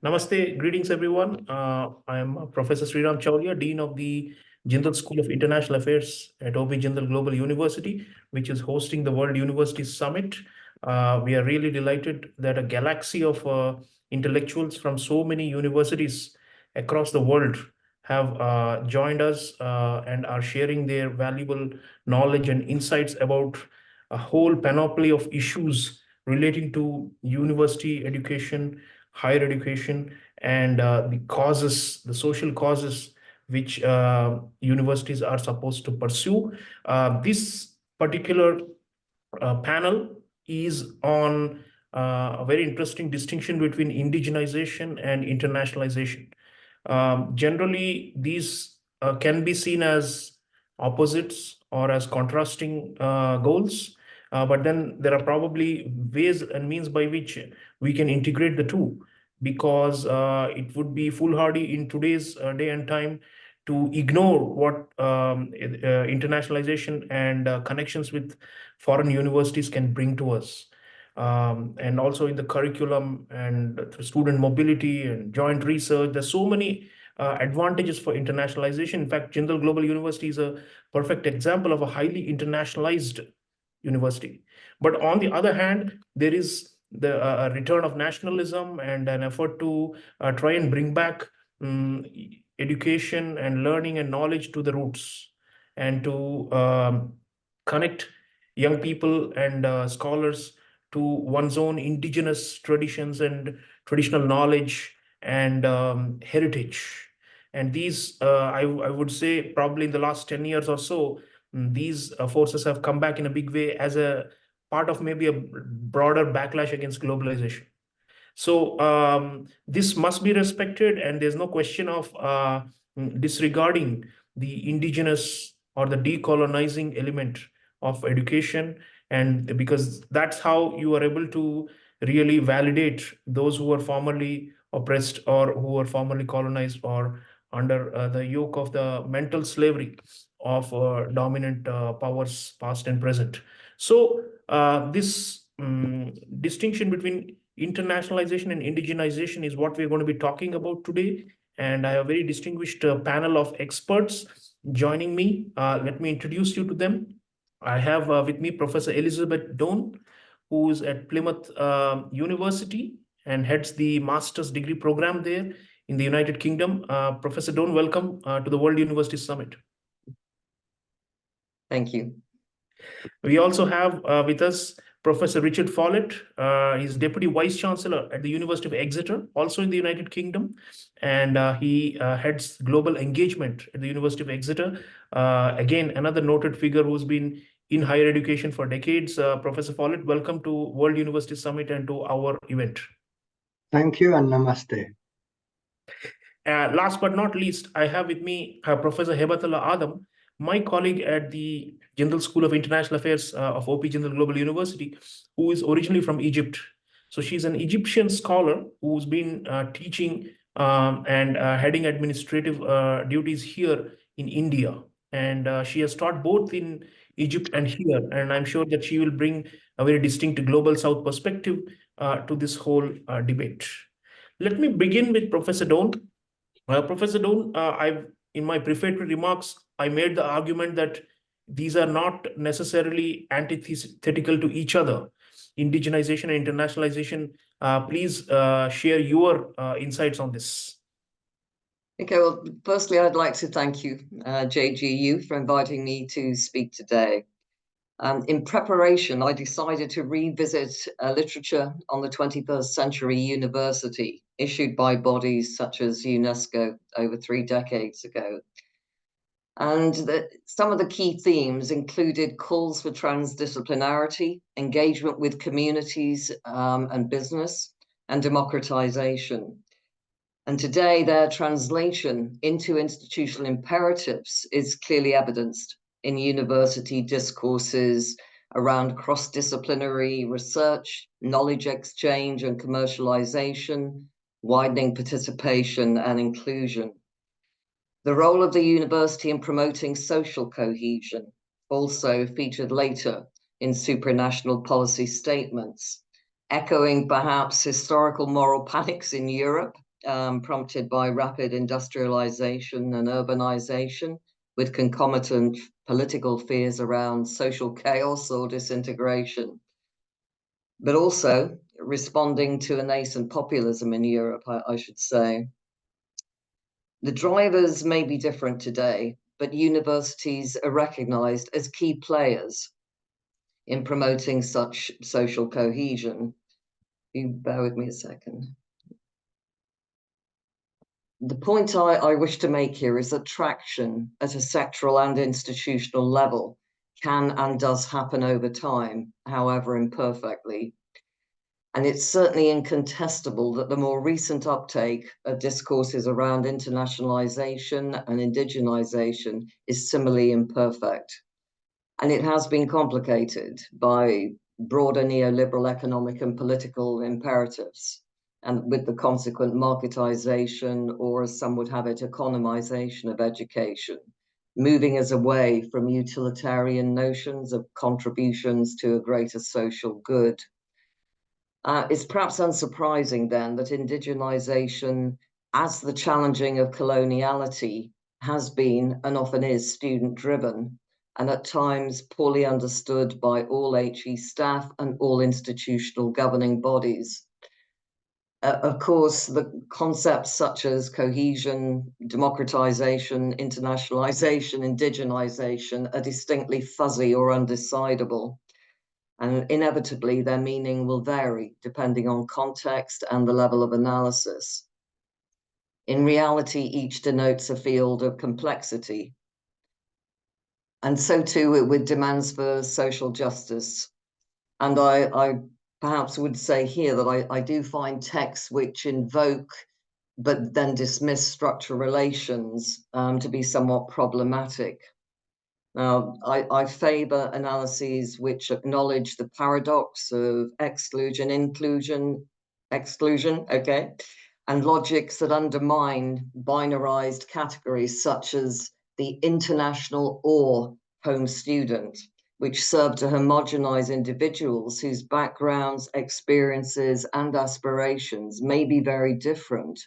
Namaste, greetings everyone. I am Professor SREERAM Chaulia, Dean of the Jindal School of International Affairs at OP Jindal Global University, which is hosting the World University Summit. We are really delighted that a galaxy of intellectuals from so many universities across the world have joined us and are sharing their valuable knowledge and insights about a whole panoply of issues relating to university education, higher education, and the social causes which universities are supposed to pursue. This particular panel is on a very interesting distinction between indigenization and internationalization. Generally, these can be seen as opposites or as contrasting goals, but then there are probably ways and means by which we can integrate the two, because it would be foolhardy in today's day and time to ignore what internationalization and connections with foreign universities can bring to us. And also in the curriculum and through student mobility and joint research, there's so many advantages for internationalization. In fact, Jindal Global University is a perfect example of a highly internationalized university. But on the other hand, there is the return of nationalism and an effort to try and bring back education and learning and knowledge to the roots, and to connect young people and scholars to one's own indigenous traditions and traditional knowledge and heritage. And these, I would say, probably in the last 10 years or so, these forces have come back in a big way as a part of maybe a broader backlash against globalization. So this must be respected, and there's no question of disregarding the indigenous or the decolonizing element of education, and because that's how you are able to really validate those who were formerly oppressed or who were formerly colonized or under the yoke of the mental slavery of dominant powers, past and present. So this distinction between internationalization and indigenization is what we're going to be talking about today. And I have a very distinguished panel of experts joining me. Let me introduce you to them. I have with me Professor Elizabeth Doan, who is at Plymouth University and heads the master's degree program there in the United Kingdom. Professor Doan, welcome to the World University Summit. Thank you. We also have with us Professor Richard Follett. He's Deputy Vice Chancellor at the University of Exeter, also in the United Kingdom. And he heads global engagement at the University of Exeter. Again, another noted figure who's been in higher education for decades. Professor Follett, welcome to World University Summit and to our event. Thank you and namaste. Last but not least, I have with me Professor HEBATALLAH Adam, my colleague at the Jindal School of International Affairs of OP Jindal Global University, who is originally from Egypt. So she's an Egyptian scholar who's been teaching and heading administrative duties here in India. And she has taught both in Egypt and here. And I'm sure that she will bring a very distinct global South perspective to this whole debate. Let me begin with Professor Doan. Professor Doan, in my prefatory remarks, I made the argument that these are not necessarily antithetical to each other, indigenization and internationalization. Please share your insights on this. Okay, well, firstly, I'd like to thank you, JGU, for inviting me to speak today. In preparation, I decided to revisit literature on the 21st century university, issued by bodies such as UNESCO over 3 decades ago. And some of the key themes included calls for transdisciplinarity, engagement with communities and business, and democratization. And today, their translation into institutional imperatives is clearly evidenced in university discourses around cross-disciplinary research, knowledge exchange and commercialization, widening participation and inclusion. The role of the university in promoting social cohesion also featured later in supranational policy statements, echoing perhaps historical moral panics in Europe prompted by rapid industrialization and urbanization, with concomitant political fears around social chaos or disintegration, but also responding to a nascent populism in Europe, I should say. The drivers may be different today, but universities are recognized as key players in promoting such social cohesion. You bear with me a second. The point I wish to make here is that traction at a sectoral and institutional level can and does happen over time, however imperfectly. And it's certainly incontestable that the more recent uptake of discourses around internationalization and indigenization is similarly imperfect. And it has been complicated by broader neoliberal economic and political imperatives, and with the consequent marketization, or as some would have it, economization of education, moving us away from utilitarian notions of contributions to a greater social good. It's perhaps unsurprising then that indigenization, as the challenging of coloniality, has been and often is student-driven, and at times poorly understood by all HE staff and all institutional governing bodies. Of course, the concepts such as cohesion, democratization, internationalization, indigenization are distinctly fuzzy or undecidable. And inevitably, their meaning will vary depending on context and the level of analysis. In reality, each denotes a field of complexity. And so too with demands for social justice. And I perhaps would say here that I do find texts which invoke but then dismiss structural relations to be somewhat problematic. Now, I favor analyses which acknowledge the paradox of exclusion, inclusion, exclusion, okay, and logics that undermine binarized categories such as the international or home student, which serve to homogenize individuals whose backgrounds, experiences, and aspirations may be very different.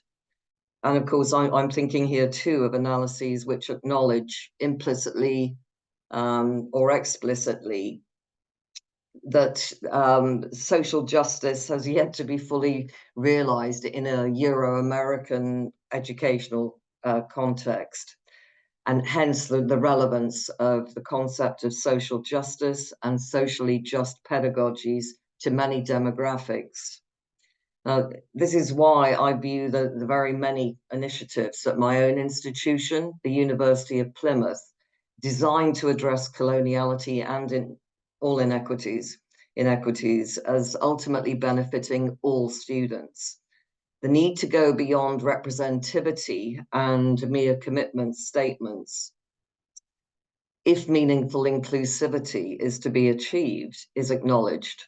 And of course, I'm thinking here too of analyses which acknowledge implicitly or explicitly that social justice has yet to be fully realized in a Euro-American educational context, and hence the relevance of the concept of social justice and socially just pedagogies to many demographics. This is why I view the very many initiatives at my own institution, the University of Plymouth, designed to address coloniality and all inequities as ultimately benefiting all students. The need to go beyond representativity and mere commitment statements, if meaningful inclusivity is to be achieved, is acknowledged.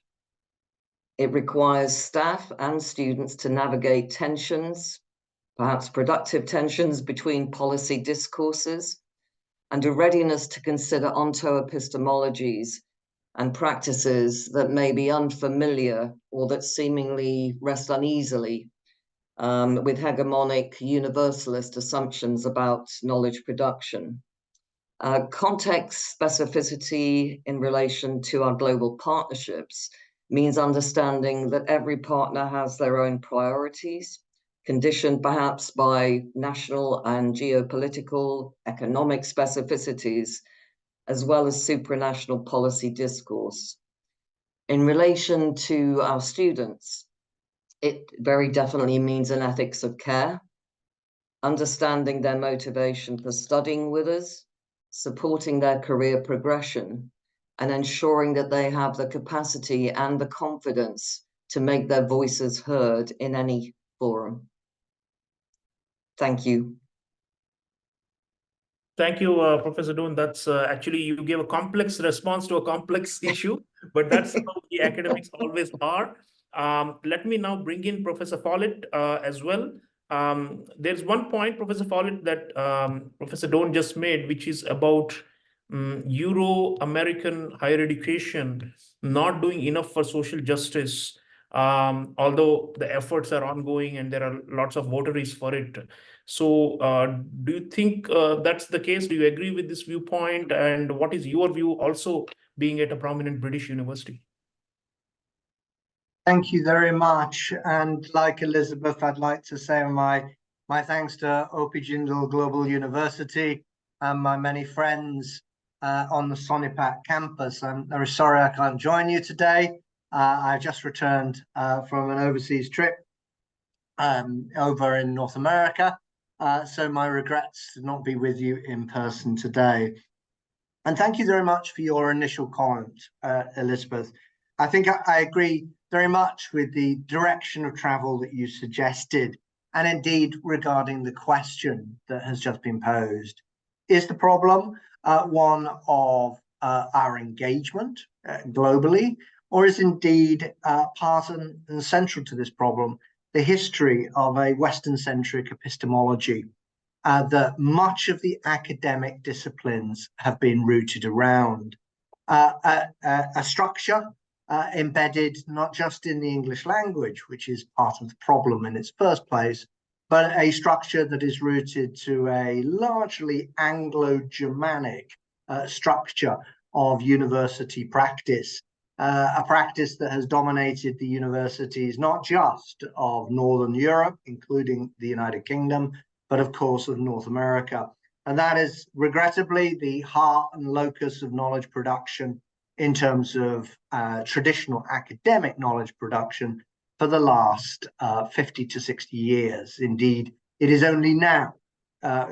It requires staff and students to navigate tensions, perhaps productive tensions between policy discourses, and a readiness to consider onto-epistemologies and practices that may be unfamiliar or that seemingly rest uneasily with hegemonic universalist assumptions about knowledge production. Context specificity in relation to our global partnerships means understanding that every partner has their own priorities, conditioned perhaps by national and geopolitical economic specificities, as well as supranational policy discourse. In relation to our students, it very definitely means an ethics of care, understanding their motivation for studying with us, supporting their career progression, and ensuring that they have the capacity and the confidence to make their voices heard in any forum. Thank you. Thank you, Professor Doon. That's actually, you gave a complex response to a complex issue, but that's how the academics always are. Let me now bring in Professor Follett as well. There's one point, Professor Follett, that Professor Doon just made, which is about Euro-American higher education not doing enough for social justice. although the efforts are ongoing and there are lots of votaries for it. So do you think that's the case? Do you agree with this viewpoint? And what is your view also being at a prominent British university? Thank you very much. And like Elizabeth, I'd like to say my thanks to OP Jindal Global University and my many friends on the Sonipat campus. I'm very sorry I can't join you today. I just returned from an overseas trip over in North America. So my regrets to not be with you in person today. And thank you very much for your initial comment, Elizabeth. I think I agree very much with the direction of travel that you suggested, and indeed regarding the question that has just been posed. Is the problem one of our engagement globally, or is indeed part and central to this problem the history of a Western-centric epistemology that much of the academic disciplines have been rooted around? A structure embedded not just in the English language, which is part of the problem in its first place, but a structure that is rooted to a largely Anglo-Germanic structure of university practice, a practice that has dominated the universities not just of Northern Europe, including the United Kingdom, but of course of North America. And that is regrettably the heart and locus of knowledge production in terms of traditional academic knowledge production for the last 50 to 60 years. Indeed, it is only now,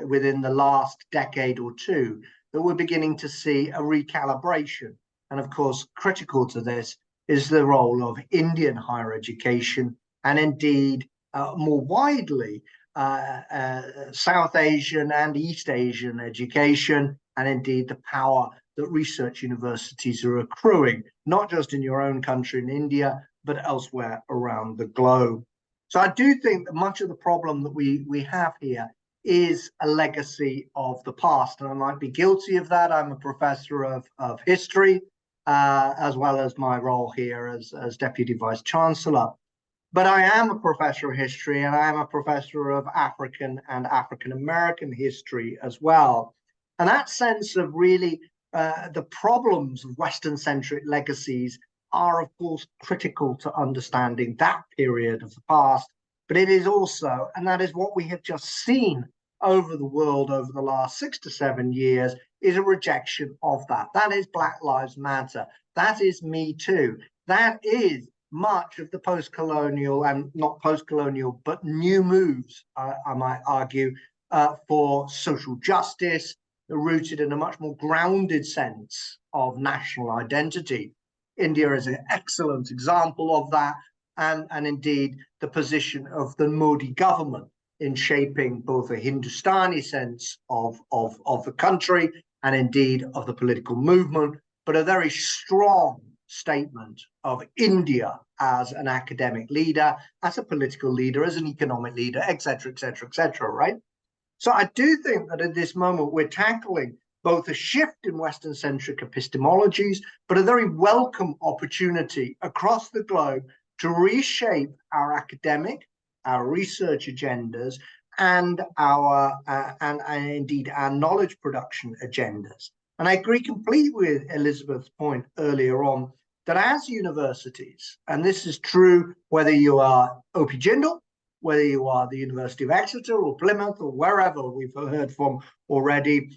within the last decade or two, that we're beginning to see a recalibration. And of course, critical to this is the role of Indian higher education, and indeed, more widely, South Asian and East Asian education, and indeed the power that research universities are accruing, not just in your own country in India, but elsewhere around the globe. So I do think that much of the problem that we have here is a legacy of the past, and I might be guilty of that. I'm a professor of history, as well as my role here as Deputy Vice Chancellor. But I am a professor of history, and I am a professor of African and African American history as well. And that sense of really the problems of Western-centric legacies are, of course, critical to understanding that period of the past. But it is also, and that is what we have just seen over the world over the last 6 to 7 years, is a rejection of that. That is Black Lives Matter. That is Me Too. That is much of the post-colonial, and not post-colonial, but new moves, I might argue, for social justice, rooted in a much more grounded sense of national identity. India is an excellent example of that, and indeed the position of the Modi government in shaping both a Hindustani sense of the country and indeed of the political movement, but a very strong statement of India as an academic leader, as a political leader, as an economic leader, etc., etc., etc., right? So I do think that at this moment we're tackling both a shift in Western-centric epistemologies, but a very welcome opportunity across the globe to reshape our academic, our research agendas, and our and indeed our knowledge production agendas. And I agree completely with Elizabeth's point earlier on that as universities, and this is true whether you are OP Jindal, whether you are the University of Exeter or Plymouth or wherever we've heard from already,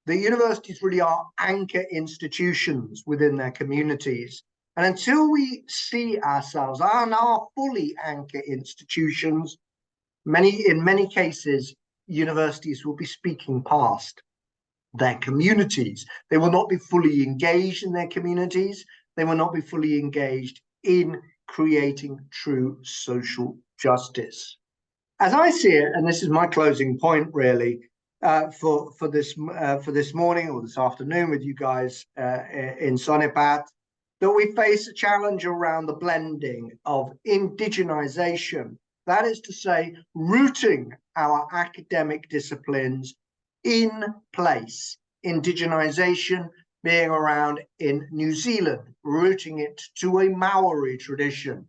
the universities really are anchor institutions within their communities. And until we see ourselves and are fully anchor institutions, in many cases, universities will be speaking past their communities. They will not be fully engaged in their communities. They will not be fully engaged in creating true social justice. As I see it, and this is my closing point really, for this morning or this afternoon with you guys in Sonipat, that we face a challenge around the blending of indigenization, that is to say, rooting our academic disciplines in place. Indigenization being around in New Zealand, rooting it to a Maori tradition.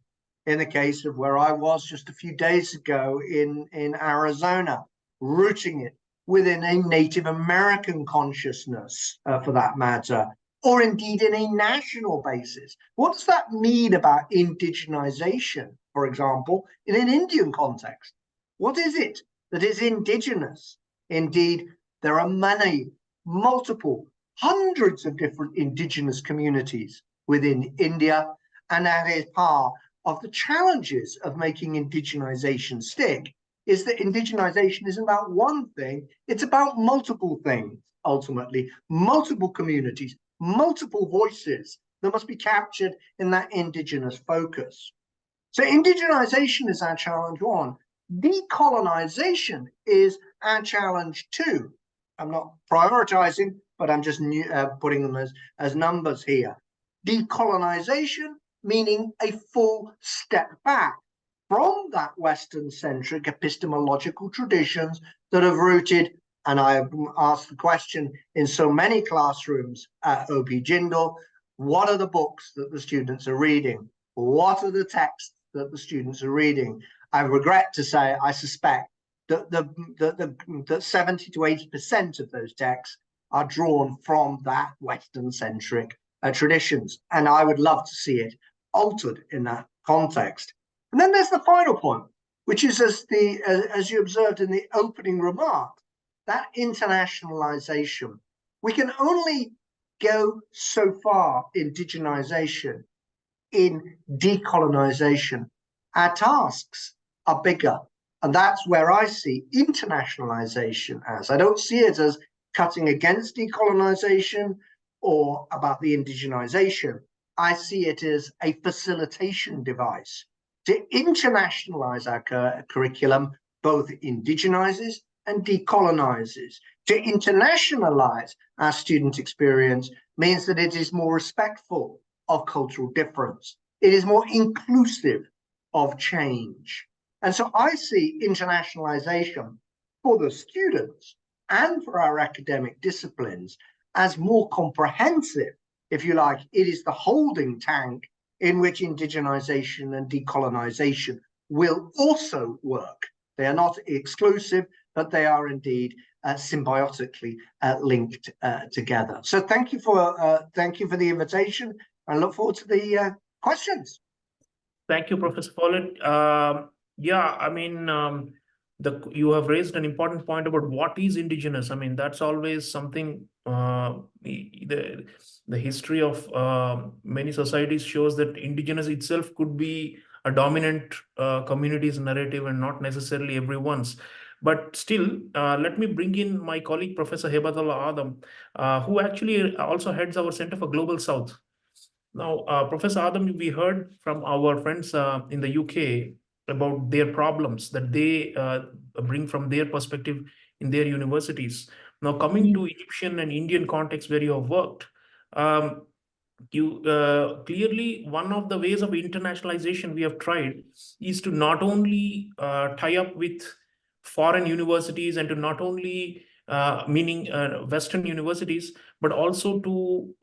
in the case of where I was just a few days ago in Arizona, rooting it within a Native American consciousness, for that matter, or indeed in a national basis. What does that mean about indigenization, for example, in an Indian context? What is it that is indigenous? Indeed, there are many, multiple, hundreds of different indigenous communities within India, and that is part of the challenges of making indigenization stick, is that indigenization isn't about one thing, it's about multiple things, ultimately, multiple communities, multiple voices that must be captured in that indigenous focus. So indigenization is our challenge one. Decolonization is our challenge two. I'm not prioritizing, but I'm just putting them as numbers here. Decolonization, meaning a full step back from that Western-centric epistemological traditions that have rooted, and I've asked the question in so many classrooms at OP Jindal, what are the books that the students are reading? What are the texts that the students are reading? I regret to say, I suspect that 70 to 80% of those texts are drawn from that Western-centric traditions. And I would love to see it altered in that context. And then there's the final point, which is as you observed in the opening remarks, that internationalization. We can only go so far in indigenization, in decolonization. Our tasks are bigger. And that's where I see internationalization as. I don't see it as cutting against decolonization or about the indigenization. I see it as a facilitation device to internationalize our curriculum, both indigenizes and decolonizes. To internationalize our student experience means that it is more respectful of cultural difference. It is more inclusive of change. And so I see internationalization for the students and for our academic disciplines as more comprehensive, if you like. It is the holding tank in which indigenization and decolonization will also work. They are not exclusive, but they are indeed symbiotically linked together. So thank you for the invitation. I look forward to the questions. Thank you, Professor Follett. Yeah, I mean, you have raised an important point about what is indigenous. I mean, that's always something. The history of many societies shows that indigenous itself could be a dominant community's narrative and not necessarily everyone's. But still, let me bring in my colleague, Professor HEBATALLAH Adam, who actually also heads our Center for Global South. Now, Professor Adam, we heard from our friends in the UK about their problems that they bring from their perspective in their universities. Now, coming to Egyptian and Indian context where you have worked, you clearly one of the ways of internationalization we have tried is to not only tie up with foreign universities and to not only meaning Western universities, but also to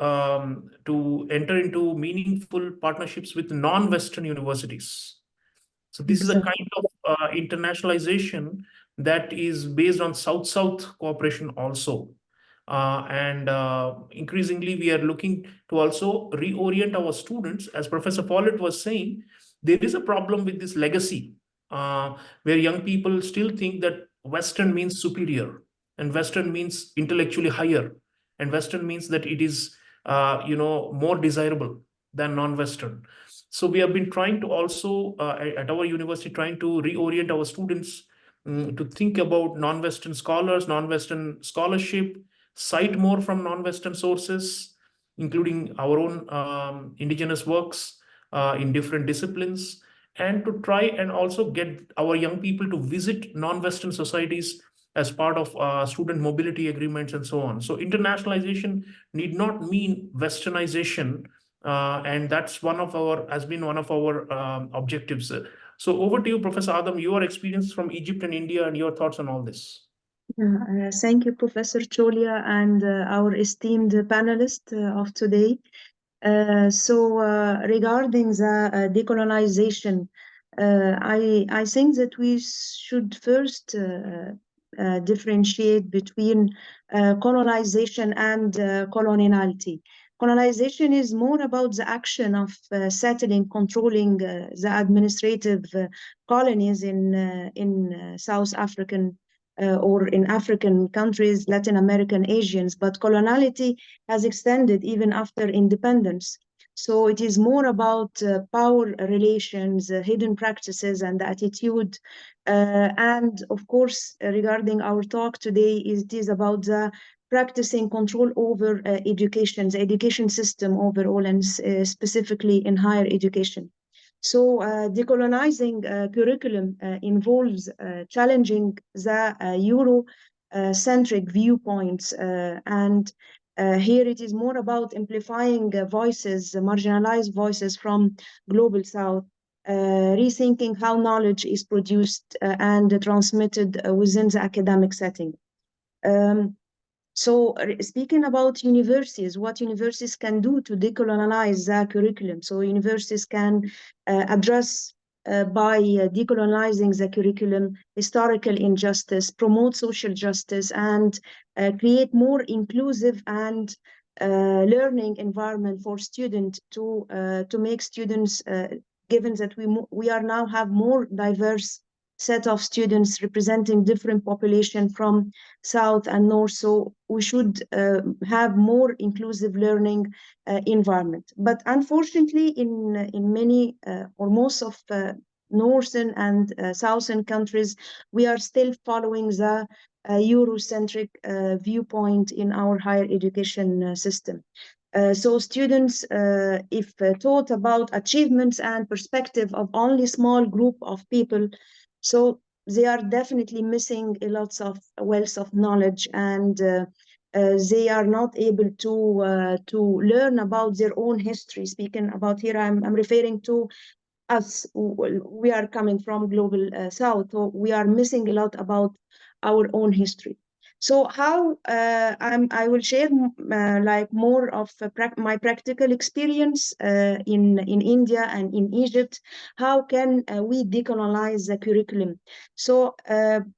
enter into meaningful partnerships with non-Western universities. So this is a kind of internationalization that is based on South-South cooperation also. And increasingly, we are looking to also reorient our students. As Professor Follett was saying, there is a problem with this legacy where young people still think that Western means superior and Western means intellectually higher. And Western means that it is, more desirable than non-Western. So we have been trying to also, at our university, trying to reorient our students to think about non-Western scholars, non-Western scholarship, cite more from non-Western sources, including our own indigenous works in different disciplines, and to try and also get our young people to visit non-Western societies as part of student mobility agreements and so on. So internationalization need not mean Westernization, and that's has been one of our objectives. So over to you, Professor Adam, your experience from Egypt and India and your thoughts on all this. Thank you, Professor CHAULIA, and our esteemed panelist of today. Regarding the decolonization, I think that we should first differentiate between colonization and coloniality. Colonization is more about the action of settling, controlling the administrative colonies in South African or in African countries, Latin American, Asians, but coloniality has extended even after independence. So it is more about power relations, hidden practices, and attitude. And of course, regarding our talk today, it is about the practicing control over education, the education system overall, and specifically in higher education. So decolonizing curriculum involves challenging the Euro-centric viewpoints, and here it is more about amplifying voices, marginalized voices from Global South, rethinking how knowledge is produced and transmitted within the academic setting. So speaking about universities, what universities can do to decolonize the curriculum. So universities can address by decolonizing the curriculum, historical injustice, promote social justice, and create more inclusive and learning environment for students to make students, given that we are now have more diverse set of students representing different population from South and North, so we should have more inclusive learning environment. But unfortunately, in many or most of Northern and Southern countries, we are still following the Eurocentric viewpoint in our higher education system. So students, if taught about achievements and perspective of only small group of people, so they are definitely missing a lot of wealth of knowledge, and they are not able to learn about their own history. Speaking about here, I'm referring to us. We are coming from Global South, so we are missing a lot about our own history. So how I will share like more of my practical experience in India and in Egypt. How can we decolonize the curriculum? So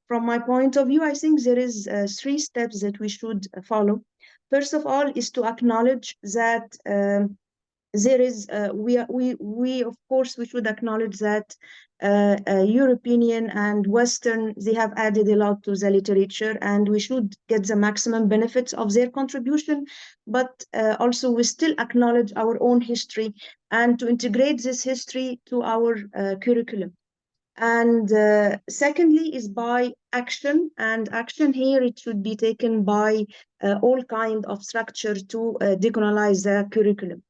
from my point of view, I think there is 3 steps that we should follow. First of all is to acknowledge that there is we of course we should acknowledge that European and Western, they have added a lot to the literature, and we should get the maximum benefits of their contribution, but also we still acknowledge our own history and to integrate this history to our curriculum. And secondly is by action, and action here it should be taken by all kind of structure to decolonize the curriculum.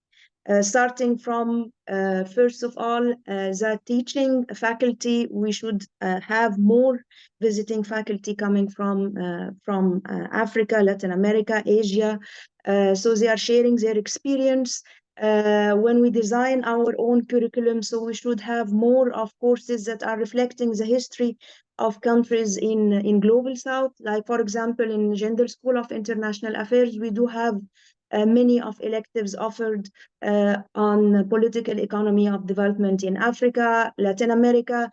Starting from, first of all, the teaching faculty, we should have more visiting faculty coming from Africa, Latin America, Asia. So they are sharing their experience. When we design our own curriculum, so we should have more of courses that are reflecting the history of countries in Global South. Like, for example, in Jindal School of International Affairs, we do have many of electives offered on political economy of development in Africa, Latin America,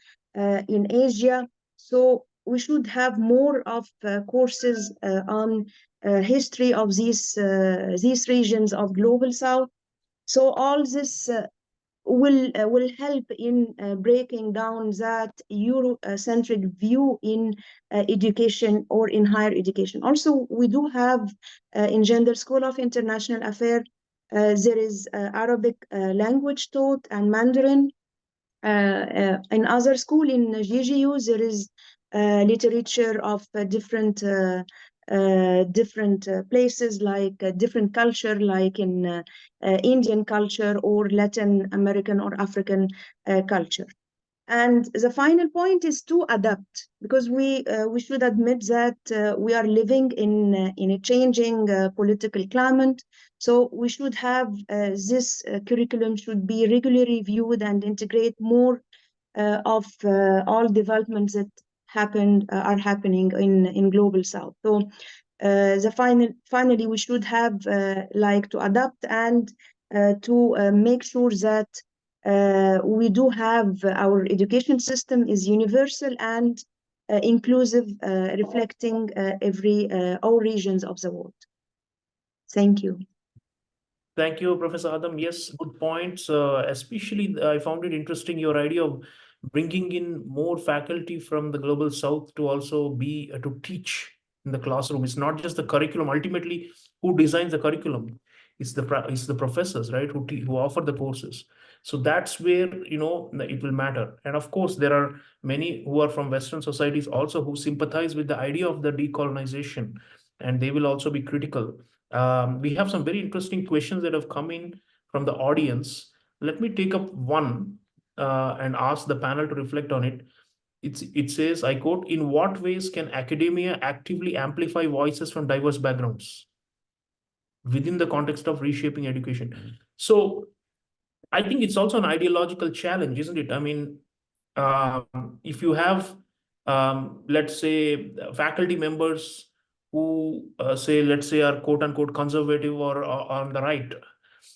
in Asia. So we should have more of courses on history of these regions of Global South. So all this will help in breaking down that Eurocentric view in education or in higher education. Also, we do have in Jindal School of International Affairs, there is Arabic language taught and Mandarin. In other school in GGU, there is literature of different places, like different culture, like in Indian culture or Latin American or African culture. And the final point is to adapt, because we should admit that we are living in a changing political climate. So we should have this curriculum should be regularly reviewed and integrate more of all developments that are happening in Global South. So finally we should have like to adapt and to make sure that we do have our education system is universal and inclusive, reflecting all regions of the world. Thank you. Thank you, Professor Adam. Yes, good points. Especially, I found it interesting your idea of bringing in more faculty from the global south to also be to teach in the classroom. It's not just the curriculum. Ultimately, who designs the curriculum? It's the professors, right? Who offer the courses. So that's where it will matter. And of course, there are many who are from Western societies also who sympathize with the idea of the decolonization, and they will also be critical. We have some very interesting questions that have come in from the audience. Let me take up one and ask the panel to reflect on it. It says, I quote, "In what ways can academia actively amplify voices from diverse backgrounds within the context of reshaping education?" So I think it's also an ideological challenge, isn't it? I mean, if you have, let's say, faculty members who let's say, are quote unquote conservative or on the right,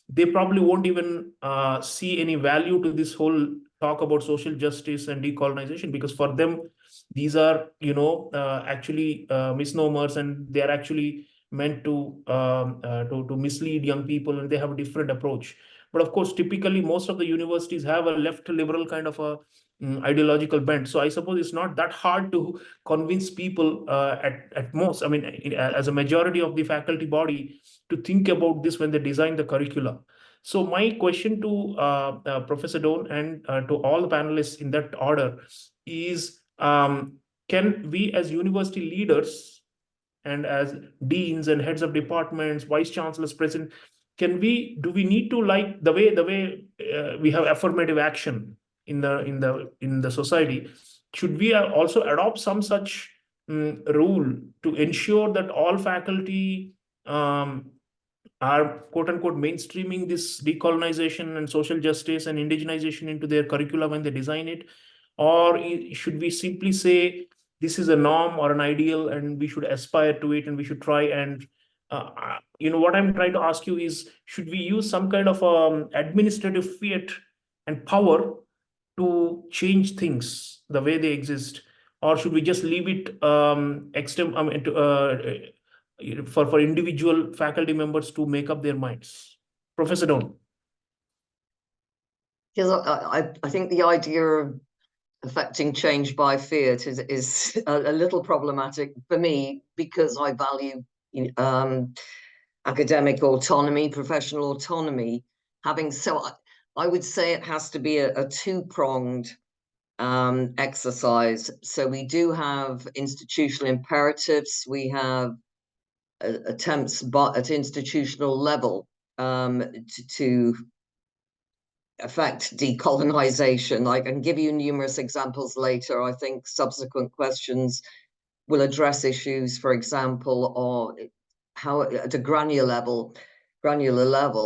they probably won't even see any value to this whole talk about social justice and decolonization, because for them, these are, actually misnomers, and they are actually meant to mislead young people, and they have a different approach. But of course, typically, most of the universities have a left liberal kind of a ideological bent. So I suppose it's not that hard to convince people at most, I mean, as a majority of the faculty body, to think about this when they design the curricula. So my question to Professor Doan and to all the panelists in that order is, can we as university leaders and as deans and heads of departments, vice chancellors, president, do we need to, like the way we have affirmative action in the society, should we also adopt some such rule to ensure that all faculty are quote unquote mainstreaming this decolonization and social justice and indigenization into their curricula when they design it? Or should we simply say this is a norm or an ideal and we should aspire to it and we should try and what I'm trying to ask you is, should we use some kind of administrative fiat and power to change things the way they exist, or should we just leave it for individual faculty members to make up their minds? Professor Don. Yes, I think the idea of affecting change by fiat is a little problematic for me, because I value academic autonomy, professional autonomy. I would say it has to be a two-pronged exercise. So we do have institutional imperatives, we have attempts at institutional level to affect decolonization. I can give you numerous examples later. I think subsequent questions will address issues, for example, or how at a granular level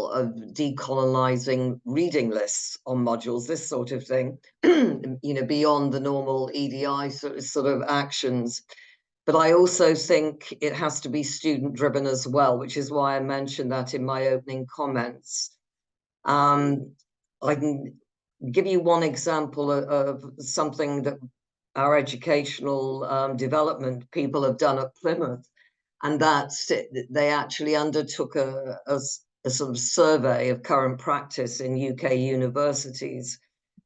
of decolonizing reading lists on modules, this sort of thing, beyond the normal EDI sort of actions. But I also think it has to be student driven as well, which is why I mentioned that in my opening comments. I can give you one example of something that our educational development people have done at Plymouth, and that's they actually undertook a sort of survey of current practice in UK universities,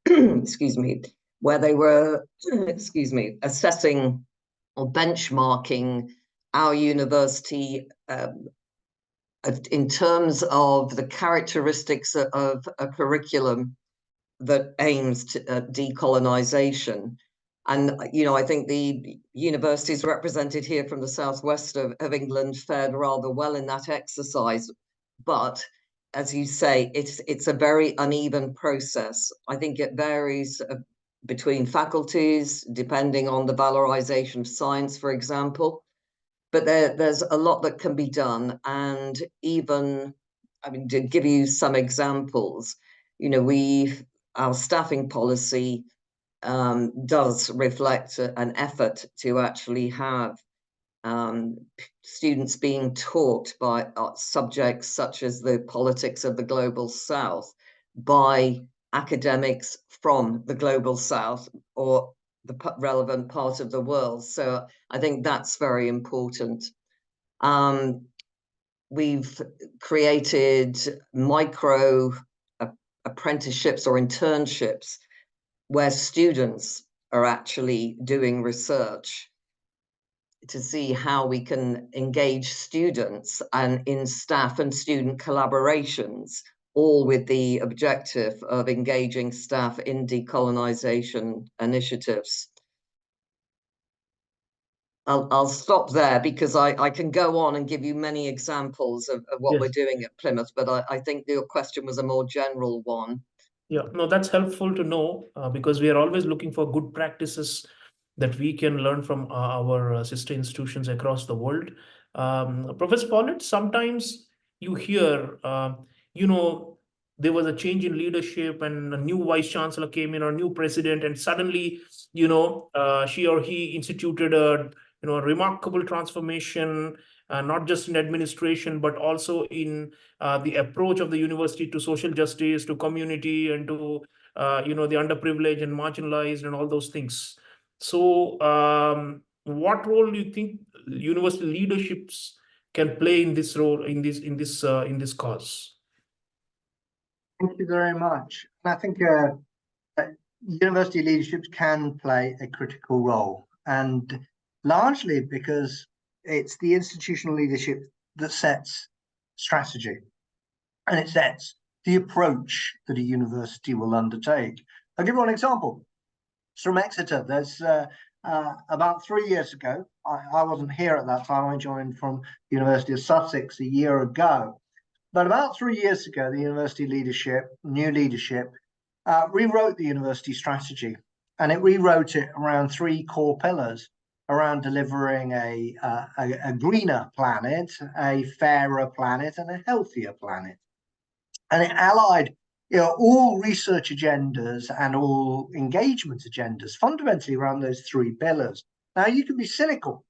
excuse me, where they were, assessing or benchmarking our university in terms of the characteristics of a curriculum that aims to decolonization. And, I think the universities represented here from the southwest of England fared rather well in that exercise. But as you say, it's a very uneven process. I think it varies between faculties, depending on the valorization of science, for example. But there's a lot that can be done. And even, to give you some examples, our staffing policy does reflect an effort to actually have students being taught by subjects such as the politics of the global south by academics from the global south or the relevant part of the world. So I think that's very important. We've created micro apprenticeships or internships where students are actually doing research to see how we can engage students and in staff and student collaborations, all with the objective of engaging staff in decolonisation initiatives. I'll stop there because I can go on and give you many examples of what Yes. we're doing at Plymouth, but I think your question was a more general one. Yeah, no, that's helpful to know because we are always looking for good practices that we can learn from our sister institutions across the world. Professor Follett, sometimes you hear, there was a change in leadership and a new vice chancellor came in or a new president, and suddenly, she or he instituted a remarkable transformation, not just in administration, but also in the approach of the university to social justice, to community, and to the underprivileged and marginalized and all those things. So, what role do you think university leaderships can play in this role in this cause? Thank you very much. And I think university leaderships can play a critical role, and largely because it's the institutional leadership that sets strategy and it sets the approach that a university will undertake. I'll give you one example. It's from Exeter. There's about 3 years ago, I wasn't here at that time, I joined from the University of Sussex a year ago. But about 3 years ago, the university leadership, new leadership, rewrote the university strategy, and it rewrote it around 3 core pillars around delivering a greener planet, a fairer planet, and a healthier planet. And it allied all research agendas and all engagement agendas fundamentally around those 3 pillars. Now, you can be cynical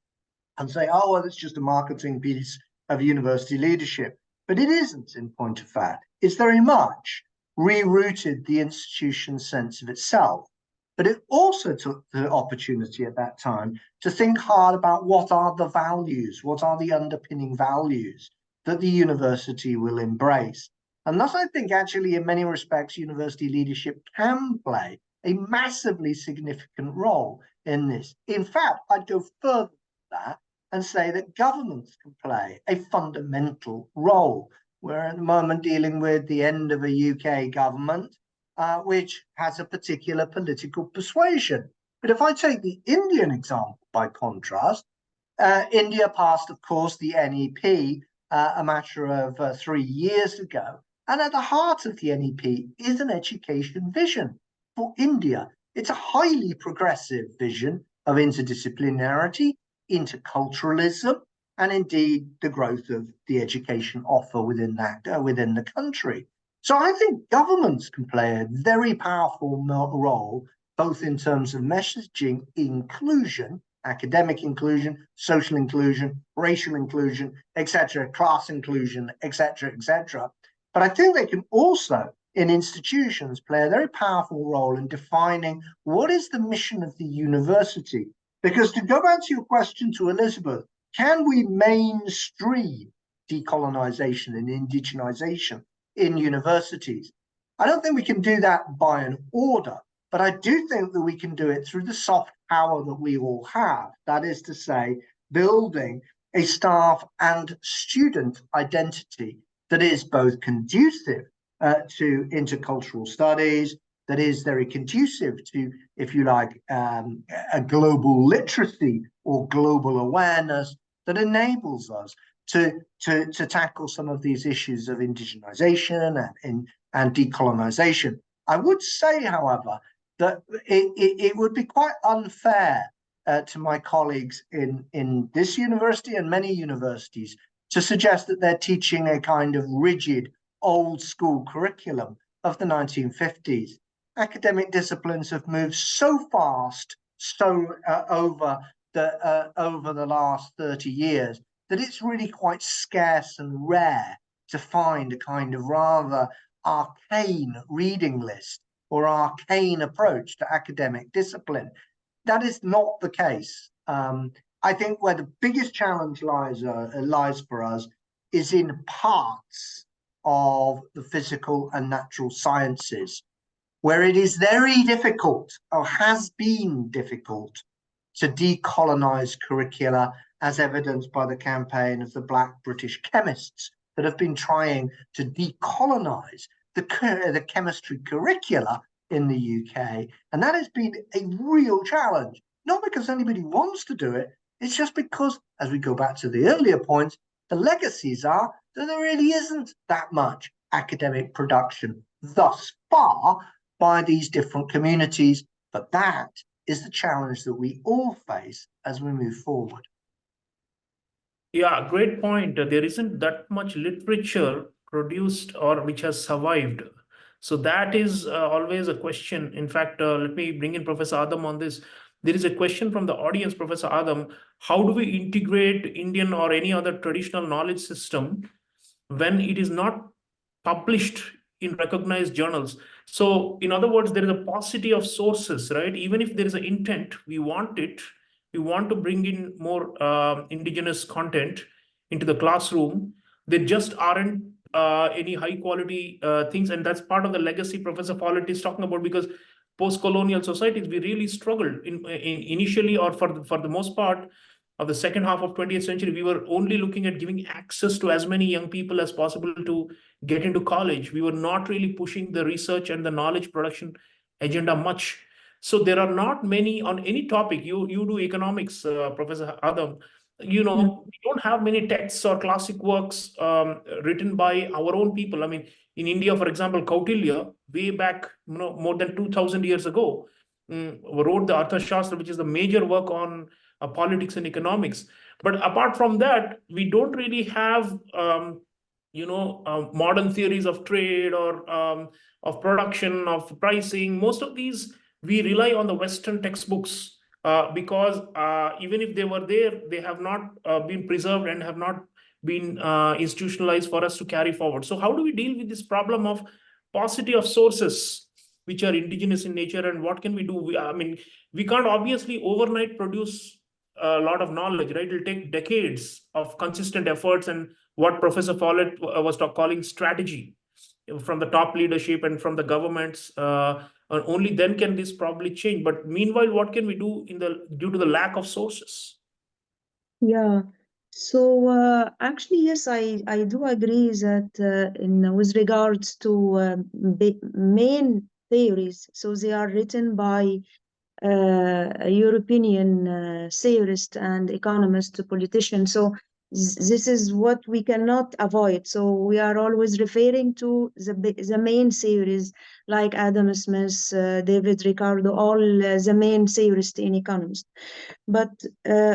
and say, oh, well, it's just a marketing piece of university leadership. But it isn't, in point of fact. It's very much rerouted the institution's sense of itself. But it also took the opportunity at that time to think hard about what are the values, what are the underpinning values that the university will embrace. And thus, I think, actually, in many respects, university leadership can play a massively significant role in this. In fact, I'd go further than that and say that governments can play a fundamental role. We're at the moment dealing with the end of a UK government, which has a particular political persuasion. But if I take the Indian example, by contrast, India passed, of course, the NEP a matter of 3 years ago. And at the heart of the NEP is an education vision for India. It's a highly progressive vision of interdisciplinarity, interculturalism, and indeed the growth of the education offer within the country. So I think governments can play a very powerful role, both in terms of messaging inclusion, academic inclusion, social inclusion, racial inclusion, etc., class inclusion, etc., etc. But I think they can also, in institutions, play a very powerful role in defining what is the mission of the university. Because to go back to your question to Elizabeth, can we mainstream decolonisation and indigenisation in universities? I don't think we can do that by an order, but I do think that we can do it through the soft power that we all have. That is to say, building a staff and student identity that is both conducive to intercultural studies, that is very conducive to, if you like, a global literacy or global awareness that enables us to tackle some of these issues of indigenisation and decolonisation. I would say, however, that it would be quite unfair to my colleagues in this university and many universities to suggest that they're teaching a kind of rigid, old school curriculum of the 1950s. Academic disciplines have moved so fast over that over the last 30 years, that it's really quite scarce and rare to find a kind of rather arcane reading list or arcane approach to academic discipline. That is not the case. I think where the biggest challenge lies for us is in parts of the physical and natural sciences, where it is very difficult, or has been difficult, to decolonize curricula, as evidenced by the campaign of the Black British chemists that have been trying to decolonize the chemistry curricula in the UK. And that has been a real challenge, not because anybody wants to do it, it's just because, as we go back to the earlier points, the legacies are that there really isn't that much academic production thus far by these different communities. But that is the challenge that we all face as we move forward. Yeah, great point. There isn't that much literature produced or which has survived. So that is always a question. In fact, let me bring in Professor Adam on this. There is a question from the audience, Professor Adam. How do we integrate Indian or any other traditional knowledge system when it is not published in recognized journals? So in other words, there is a paucity of sources, right? Even if there is an intent, we want to bring in more indigenous content into the classroom. There just aren't any high quality things, and that's part of the legacy Professor Follett is talking about, because post-colonial societies, we really struggled in initially, or for the most part of the second half of 20th century, we were only looking at giving access to as many young people as possible to get into college. We were not really pushing the research and the knowledge production agenda much. So there are not many on any topic. You do economics, Professor Adam. We don't have many texts or classic works written by our own people. I mean, in India, for example, Kautilya, way back, more than 2,000 years ago, wrote the Arthashastra, which is the major work on politics and economics. But apart from that, we don't really have, modern theories of trade or of production, of pricing. Most of these, we rely on the Western textbooks because even if they were there, they have not been preserved and have not been institutionalized for us to carry forward. So how do we deal with this problem of paucity of sources which are indigenous in nature, and what can we do? I mean, we can't obviously overnight produce a lot of knowledge, right? It'll take decades of consistent efforts and what Professor Follett was calling strategy from the top leadership and from the governments. Only then can this probably change. But meanwhile, what can we do due to the lack of sources? Yeah. So actually, yes, I do agree that with regards to main theories, so they are written by a European theorist and economist, politician. So this is what we cannot avoid. So we are always referring to the main theories like Adam Smith, David Ricardo, all the main theorists in economics. But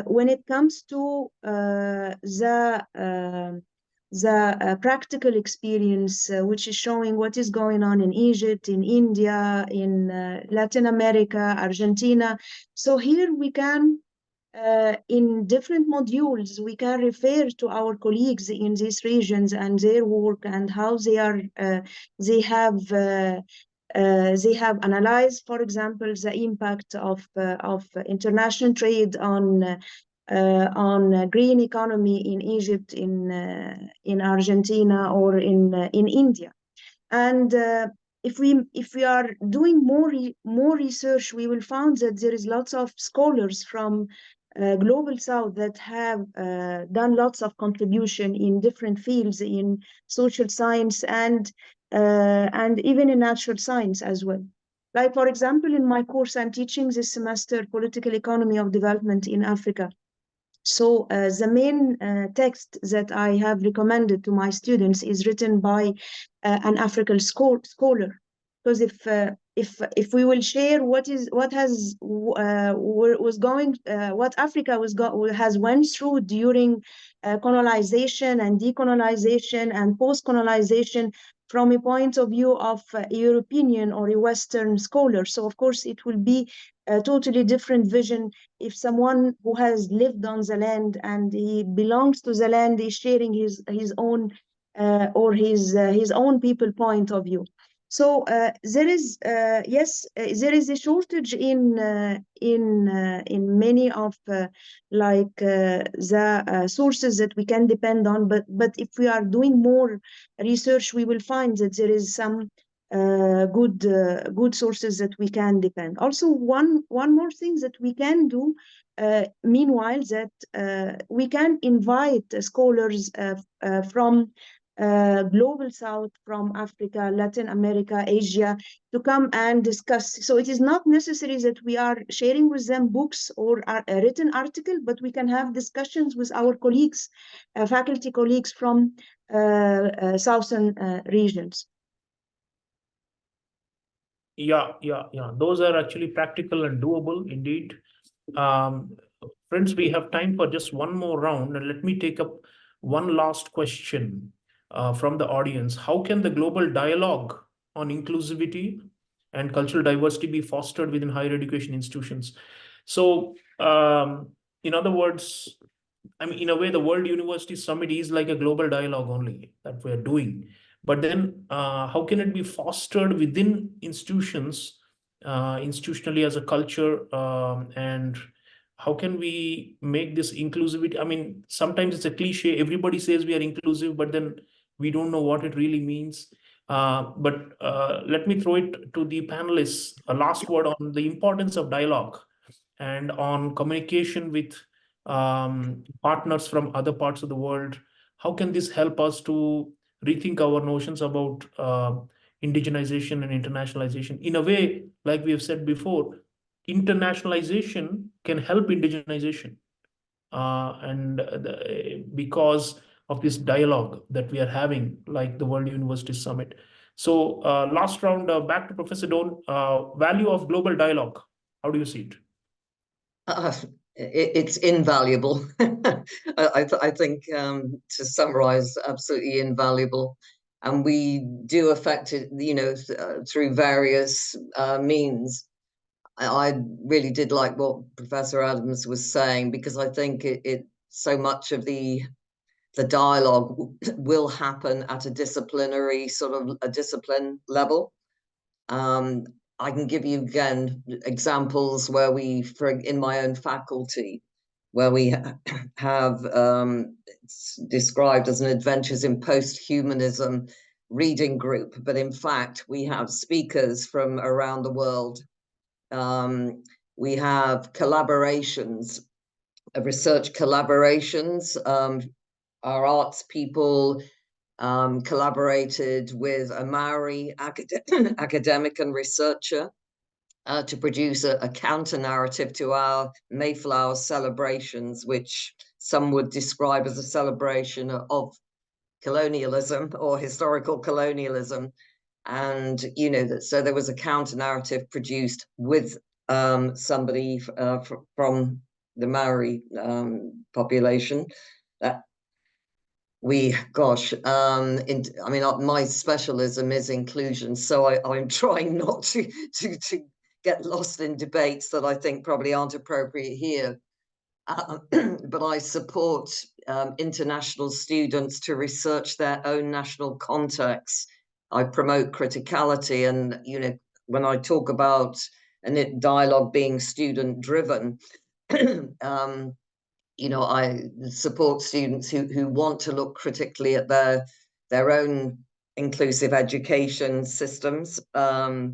when it comes to the practical experience, which is showing what is going on in Egypt, in India, in Latin America, Argentina. So here we can, in different modules, we can refer to our colleagues in these regions and their work and how they have analyzed, for example, the impact of international trade on green economy in Egypt, in Argentina, or in India. And if we are doing more research, we will find that there is lots of scholars from Global South that have done lots of contribution in different fields, in social science and even in natural science as well. Like, for example, in my course, I'm teaching this semester political economy of development in Africa. So the main text that I have recommended to my students is written by an African scholar, because if we will share what Africa has went through during colonization and decolonization and post-colonization from a point of view of a European or a Western scholar. So of course it will be a totally different vision if someone who has lived on the land and he belongs to the land is sharing his own or his own people point of view. So there is yes, there is a shortage in many of the sources that we can depend on. But if we are doing more research, we will find that there is some good sources that we can depend. Also, one more thing that we can do. Meanwhile, that we can invite scholars from global south, from Africa, Latin America, Asia, to come and discuss. So it is not necessary that we are sharing with them books or a written article, but we can have discussions with our colleagues, faculty colleagues from southern regions. Yeah. Those are actually practical and doable indeed. Friends, we have time for just one more round, and let me take up one last question from the audience. How can the global dialogue on inclusivity and cultural diversity be fostered within higher education institutions? So, in other words, I mean, in a way, the World University Summit is like a global dialogue only that we're doing. But then how can it be fostered within institutions, institutionally as a culture, and how can we make this inclusivity? I mean, sometimes it's a cliche. Everybody says we are inclusive, but then we don't know what it really means. But let me throw it to the panelists. A last word on the importance of dialogue and on communication with partners from other parts of the world. How can this help us to rethink our notions about indigenization and internationalization? In a way, like we have said before, internationalization can help indigenization, because of this dialogue that we are having, like the World University Summit. So last round, back to Professor Doan. Value of global dialogue. How do you see it? It's invaluable. I think, to summarize, absolutely invaluable. And we do affect it, through various means. I really did like what Professor Adams was saying, because I think it so much of the dialogue will happen at a disciplinary a discipline level. I can give you again examples where in my own faculty, where we have it's described as an Adventures in Post-Humanism reading group, but in fact we have speakers from around the world. We have collaborations, research collaborations. Our arts people collaborated with a Maori academic and researcher to produce a counter-narrative to our Mayflower celebrations, which some would describe as a celebration of colonialism or historical colonialism. And, so there was a counter-narrative produced with somebody from the Maori population. My specialism is inclusion, so I'm trying not to get lost in debates that I think probably aren't appropriate here. But I support international students to research their own national contexts. I promote criticality, and when I talk about a dialogue being student-driven, I support students who want to look critically at their own inclusive education systems. I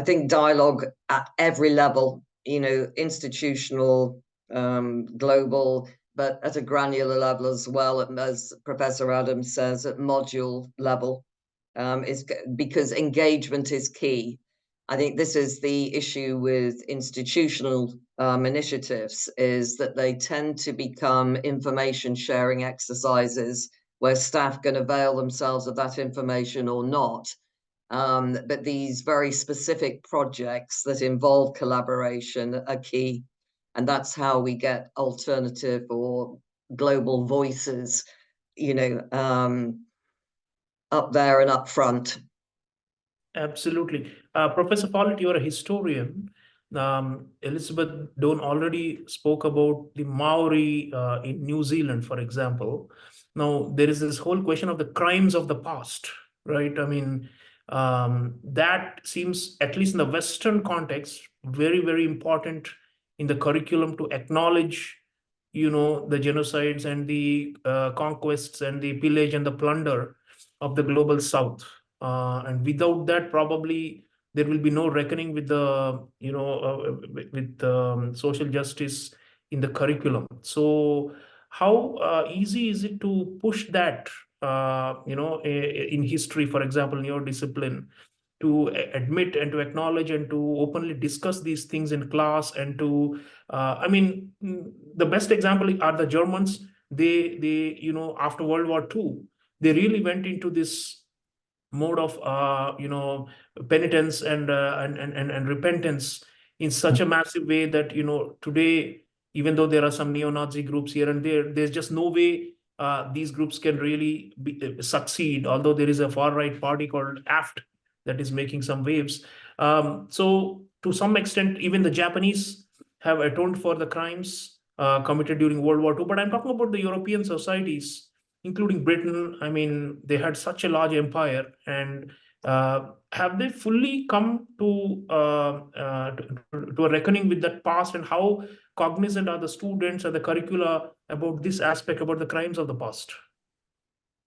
think dialogue at every level, institutional, global, but at a granular level as well, as Professor Adams says, at module level, is because engagement is key. I think this is the issue with institutional initiatives, is that they tend to become information sharing exercises where staff can avail themselves of that information or not. But these very specific projects that involve collaboration are key. And that's how we get alternative or global voices, you know, up there and up front. Absolutely. Professor Follett, you're a historian. Elizabeth Doan already spoke about the Maori in New Zealand, for example. Now, there is this whole question of the crimes of the past, right? I mean, that seems, at least in the Western context, very, very important in the curriculum to acknowledge, you know, the genocides and the conquests and the pillage and the plunder of the global South. And without that, probably there will be no reckoning with the, you know, with social justice in the curriculum. So how easy is it to push that, you know, in history, for example, in your discipline, to admit and to acknowledge and to openly discuss these things in class and to, I mean, the best example are the Germans. They, you know, after World War II, they really went into this mode of you know, penitence and repentance in such a massive way that, you know, today, even though there are some neo-Nazi groups here and there, there's just no way these groups can really succeed, although there is a far-right party called AFT that is making some waves. So to some extent, even the Japanese have atoned for the crimes committed during World War II. But I'm talking about the European societies, including Britain. I mean, they had such a large empire, and have they fully come to a reckoning with that past, and how cognizant are the students and the curricula about this aspect, about the crimes of the past?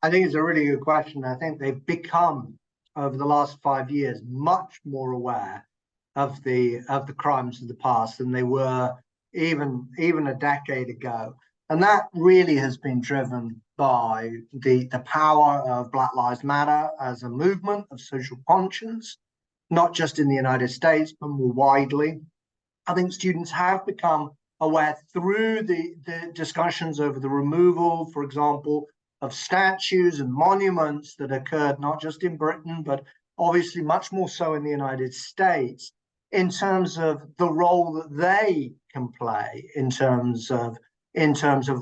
I think it's a really good question. I think they've become, over the last 5 years, much more aware of the crimes of the past than they were even a decade ago. And that really has been driven by the power of Black Lives Matter as a movement of social conscience, not just in the United States, but more widely. I think students have become aware through the discussions over the removal, for example, of statues and monuments that occurred not just in Britain, but obviously much more so in the United States, in terms of the role that they can play in terms of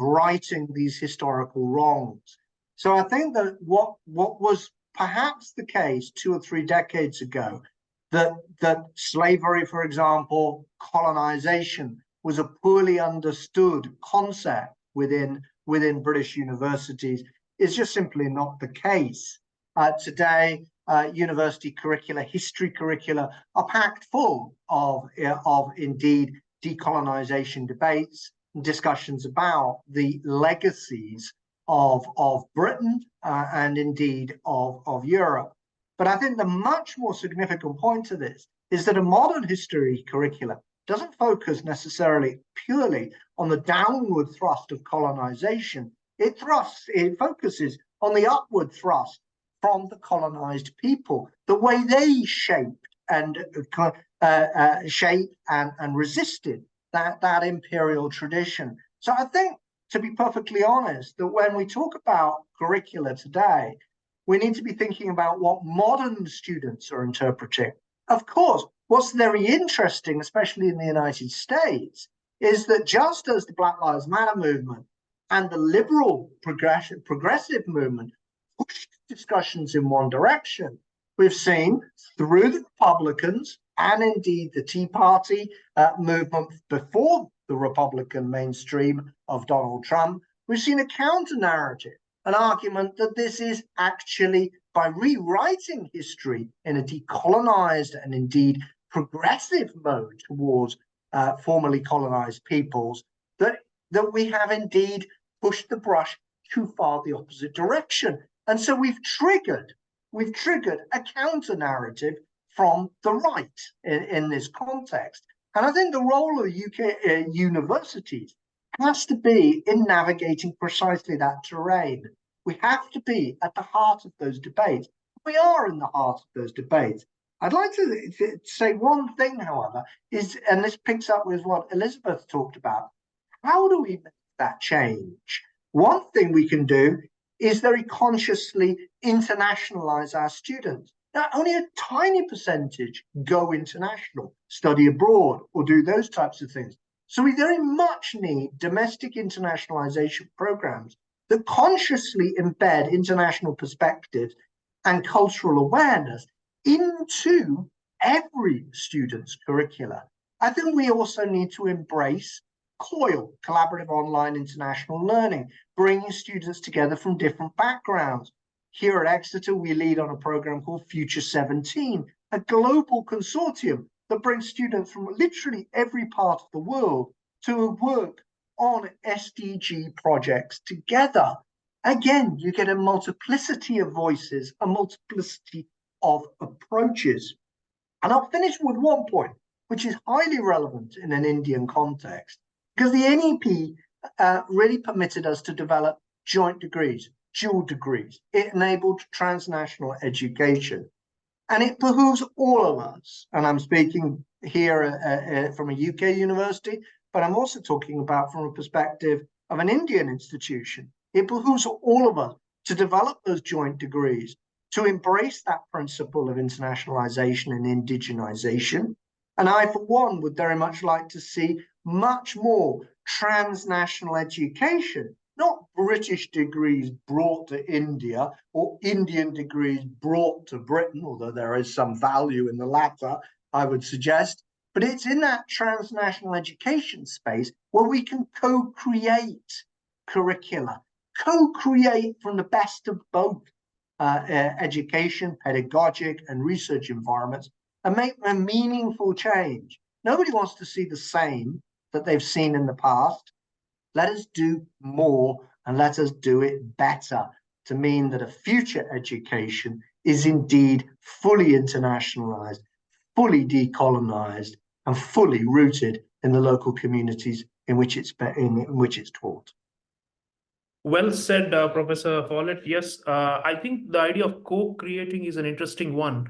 righting these historical wrongs. So I think that what was perhaps the case 2 or 3 decades ago, that slavery, for example, colonization, was a poorly understood concept within British universities, is just simply not the case. Today, university curricula, history curricula, are packed full of indeed decolonization debates, discussions about the legacies of Britain and indeed of Europe. But I think the much more significant point to this is that a modern history curriculum doesn't focus necessarily purely on the downward thrust of colonization. It focuses on the upward thrust from the colonized people, the way they shaped and resisted that imperial tradition. So I think, to be perfectly honest, that when we talk about curricula today, we need to be thinking about what modern students are interpreting. Of course, what's very interesting, especially in the United States, is that just as the Black Lives Matter movement and the liberal progressive movement pushed discussions in one direction, we've seen through the Republicans and indeed the Tea Party movement before the Republican mainstream of Donald Trump, we've seen a counter narrative, an argument that this is actually, by rewriting history in a decolonized and indeed progressive mode towards formerly colonized peoples, that we have indeed pushed the brush too far the opposite direction. And so we've triggered a counter narrative from the right in this context. And I think the role of UK universities has to be in navigating precisely that terrain. We have to be at the heart of those debates. We are in the heart of those debates. I'd like to say one thing, however, and this picks up with what Elizabeth talked about. How do we make that change? One thing we can do is very consciously internationalize our students. Now, only a tiny percentage go international, study abroad, or do those types of things. So we very much need domestic internationalization programs that consciously embed international perspectives and cultural awareness into every student's curricula. I think we also need to embrace COIL, Collaborative Online International Learning, bringing students together from different backgrounds. Here at Exeter, we lead on a program called Future 17, a global consortium that brings students from literally every part of the world to work on SDG projects together. Again, you get a multiplicity of voices, a multiplicity of approaches. And I'll finish with one point, which is highly relevant in an Indian context, because the NEP really permitted us to develop joint degrees, dual degrees. It enabled transnational education. And it behooves all of us, and I'm speaking here from a UK university, but I'm also talking about from a perspective of an Indian institution. It behooves all of us to develop those joint degrees, to embrace that principle of internationalization and indigenization. And I, for one, would very much like to see much more transnational education, not British degrees brought to India or Indian degrees brought to Britain, although there is some value in the latter, I would suggest. But it's in that transnational education space where we can co-create curricula, co-create from the best of both education, pedagogic, and research environments, and make a meaningful change. Nobody wants to see the same that they've seen in the past. Let us do more and let us do it better to mean that a future education is indeed fully internationalized, fully decolonized, and fully rooted in the local communities in which it's taught. Well said, Professor Follett. Yes, I think the idea of co-creating is an interesting one,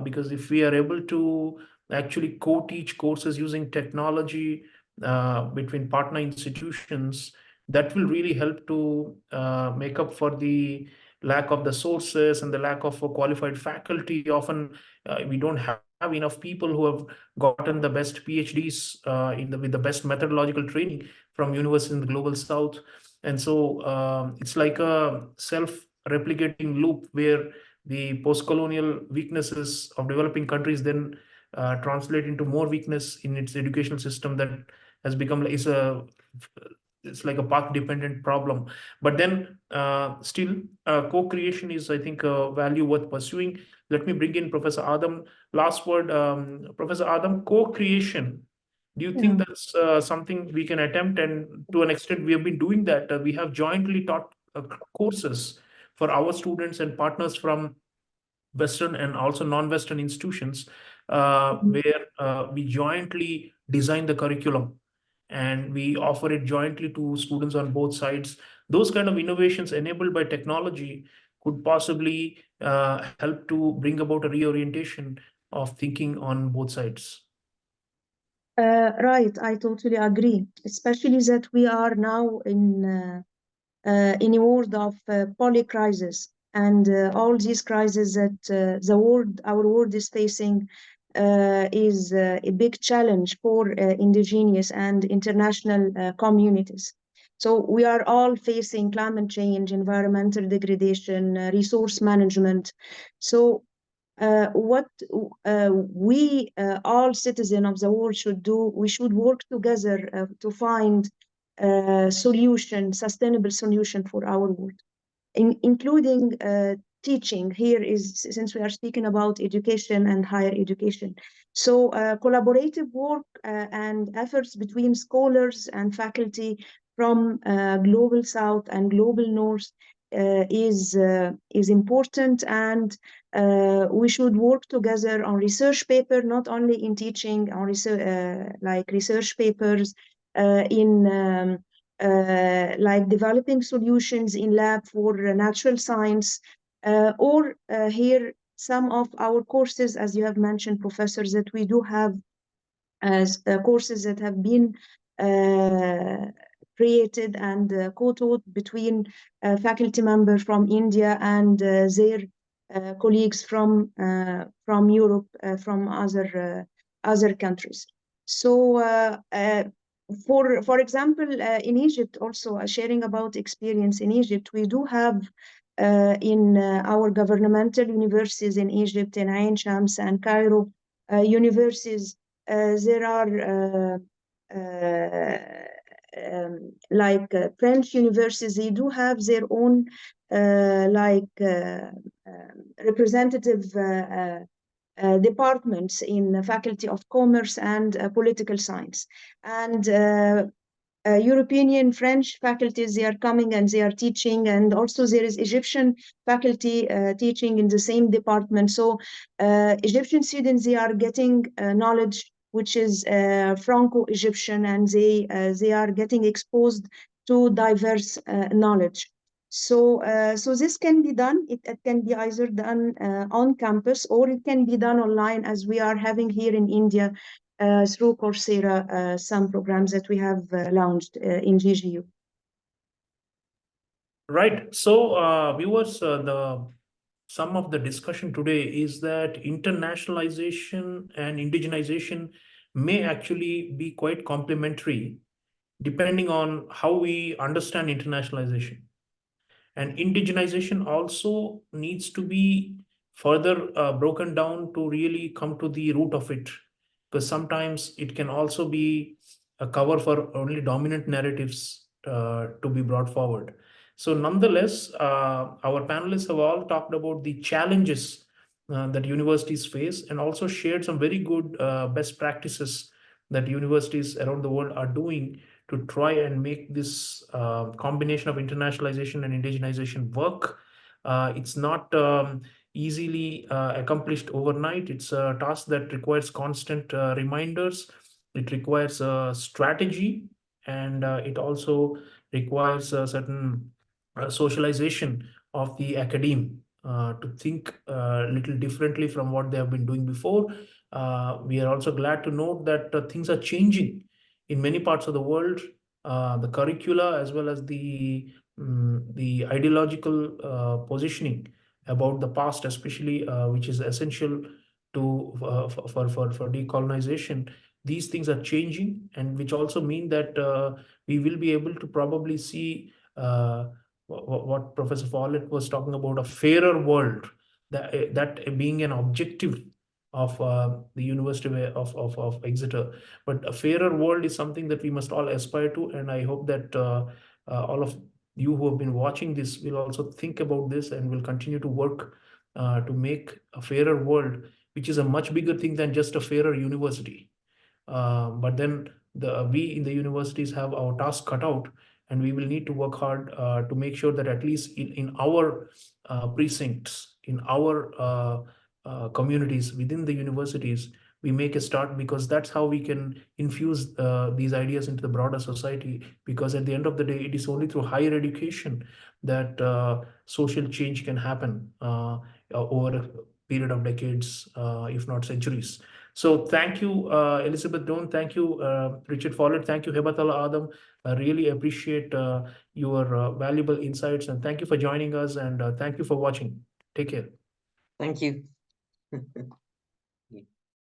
because if we are able to actually co-teach courses using technology between partner institutions, that will really help to make up for the lack of the sources and the lack of qualified faculty. Often we don't have enough people who have gotten the best PhDs with the best methodological training from universities in the global south. And so it's like a self-replicating loop where the post-colonial weaknesses of developing countries then translate into more weakness in its educational system that has become it's like a path-dependent problem. But then still, co-creation is, I think, a value worth pursuing. Let me bring in Professor Adam. Last word, Professor Adam, co-creation. Do you think that's something we can attempt? And to an extent, we have been doing that. We have jointly taught courses for our students and partners from Western and also non-Western institutions, where we jointly design the curriculum and we offer it jointly to students on both sides. Those kind of innovations enabled by technology could possibly help to bring about a reorientation of thinking on both sides. Right, I totally agree, especially that we are now in a world of polycrisis, and all these crises that our world is facing is a big challenge for indigenous and international communities. So we are all facing climate change, environmental degradation, resource management. So what we all citizens of the world should do, we should work together to find sustainable solution for our world, including teaching. Here is, since we are speaking about education and higher education. So collaborative work and efforts between scholars and faculty from global south and global north is important, and we should work together on research paper, not only in teaching, on research, like research papers in like developing solutions in lab for natural science, or here some of our courses, as you have mentioned, professors, that we do have as courses that have been created and co-taught between faculty members from India and their colleagues from Europe, from other countries. So for example, in Egypt, also sharing about experience in Egypt, we do have in our governmental universities in Egypt, in Ain Shams and Cairo universities, there are like French universities. They do have their own representative departments in the Faculty of Commerce and Political Science. And European French faculties, they are coming and they are teaching, and also there is Egyptian faculty teaching in the same department. So Egyptian students, they are getting knowledge which is Franco-Egyptian, and they are getting exposed to diverse knowledge. So this can be done. It can be either done on campus, or it can be done online, as we are having here in India through Coursera, some programs that we have launched in GGU. Right. So, viewers, some of the discussion today is that internationalization and indigenization may actually be quite complementary, depending on how we understand internationalization. And indigenization also needs to be further broken down to really come to the root of it, because sometimes it can also be a cover for only dominant narratives to be brought forward. So nonetheless, our panelists have all talked about the challenges that universities face, and also shared some very good best practices that universities around the world are doing to try and make this combination of internationalization and indigenization work. It's not easily accomplished overnight. It's a task that requires constant reminders. It requires a strategy, and it also requires a certain socialization of the academe to think a little differently from what they have been doing before. We are also glad to note that things are changing in many parts of the world. The curricula, as well as the ideological positioning about the past, especially, which is essential to for decolonization. These things are changing, and which also mean that we will be able to probably see what Professor Follett was talking about, a fairer world, that being an objective of the University of Exeter. But a fairer world is something that we must all aspire to, and I hope that all of you who have been watching this will also think about this and will continue to work to make a fairer world, which is a much bigger thing than just a fairer university. But then we in the universities have our task cut out, and we will need to work hard to make sure that at least in our precincts, in our communities within the universities, we make a start, because that's how we can infuse these ideas into the broader society. Because at the end of the day, it is only through higher education that social change can happen over a period of decades, if not centuries. So thank you, Elizabeth Doan. Thank you, Richard Follett. Thank you, HEBATALLAH Adam. I really appreciate your valuable insights, and thank you for joining us, and thank you for watching. Take care. Thank you.